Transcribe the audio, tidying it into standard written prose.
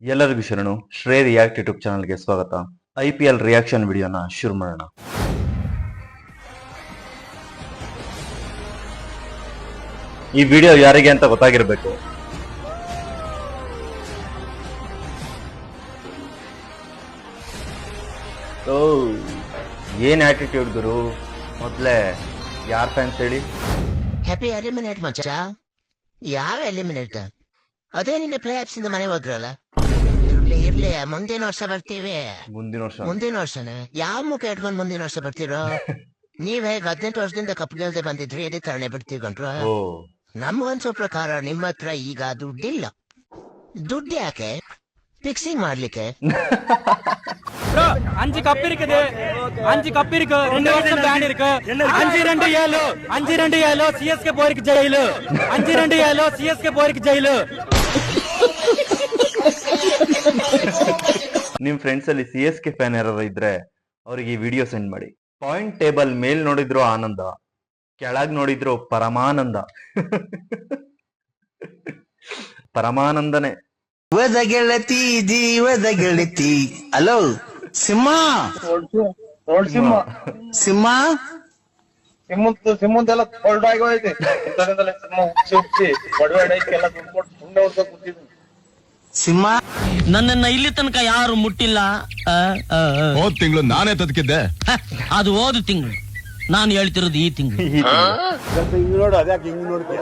ಎಲ್ಲರಿಗೂ ಶರಣು. ಶ್ರೇ react YouTube ಚಾನಲ್ಗೆ ಸ್ವಾಗತ. IPL ರಿಯಾಕ್ಷನ್ ವಿಡಿಯೋನ ಶುರು ಮಾಡೋಣ. ಈ ವಿಡಿಯೋ ಯಾರಿಗೆ ಅಂತ ಗೊತ್ತಾಗಿರ್ಬೇಕು. ಏನ್ ಆಟಿಟ್ಯೂಡ್ ಗುರು. ಮೊದ್ಲೇ ಯಾರ್ ಫ್ಯಾನ್ಸ್ ಹೇಳಿ? ಹ್ಯಾಪಿ ಎಲಿಮಿನೇಟ್ ಮಚ್ಚ. ಯಾವ ಎಲಿಮಿನೇಟ್? ಅದೇ ನಿನ್ನೆ ಪ್ಲೇ ಆಫ್ಸ್ ಇಂದ ಮನೆ ಹೋದ್ರಲ್ಲ. ಇರ್ಲಿ ಮುಂದಿನ ವರ್ಷ ಬರ್ತೀವಿ. ಮುಂದಿನ ವರ್ಷನೇ ಯಾವ ಮುಖ ಇಟ್ಕೊಂಡು ಮುಂದಿನ ವರ್ಷ ಬರ್ತೀರೋ? ನೀವ್ ಹೇಗ್ 18 ವರ್ಷದಿಂದ ಕಪ್ ಗೆಲ್ದೆ ಬಂದಿದ್ರಿ, ಇದೇ ತರನೇ ಬಿಡ್ತೀವಿ ಕಂಡ್ರು. ನಮ್ಗನ್ಸೋ ಪ್ರಕಾರ ನಿಮ್ಮ ಹತ್ರ ಈಗ ದುಡ್ಡಿಲ್ಲ. ದುಡ್ಡು ಯಾಕೆ? ಫಿಕ್ಸಿಂಗ್ ಮಾಡ್ಲಿಕ್ಕೆ. 5 கப் இருக்குது, 5 கப் இருக்கு, 2 வருஷம் பேன் இருக்கு. 5-2-7 CSK போயிருக்கு ஜெயிலு. 5-2-7 CSK போயிருக்கு ஜெயிலு. ನಿಮ್ ಫ್ರೆಂಡ್ಸ್ ಅಲ್ಲಿ CSK ಫ್ಯಾನ್ ಯಾರು ಇದ್ರೆ ಅವ್ರಿಗೆ ಈ ವಿಡಿಯೋ ಸೆಂಡ್ ಮಾಡಿ. ಪಾಯಿಂಟ್ ಟೇಬಲ್ ಮೇಲ್ ನೋಡಿದ್ರು ಆನಂದ, ಕೆಳಗ್ ನೋಡಿದ್ರು ಪರಮಾನಂದ. ಪರಮಾನಂದನೇ. ಗೆಳತಿ ಜೀವದ ಗೆಳತಿ. ಹಲೋ ಸಿಂಹ, ಸಿಂಹ ಸಿಂಹದೆಲ್ಲ ಹೊಲ್ಡ್ ಆಗಿ ಹೋಯ್ತು. ಸಿಂಹ ನನ್ನನ್ನ ಇಲ್ಲಿ ತನಕ ಯಾರು ಮುಟ್ಟಿಲ್ಲ. ಹೋದ್ ತಿಂಗಳು ನಾನೇ ತದಕಿದ್ದೆ. ಅದು ಹೋದ ತಿಂಗಳು, ನಾನು ಹೇಳ್ತಿರೋದು ಈ ತಿಂಗಳು. ನೋಡು, ಅದ್ಯಾಕೆ ಹಿಂಗ್ ನೋಡ್ತೀಯ?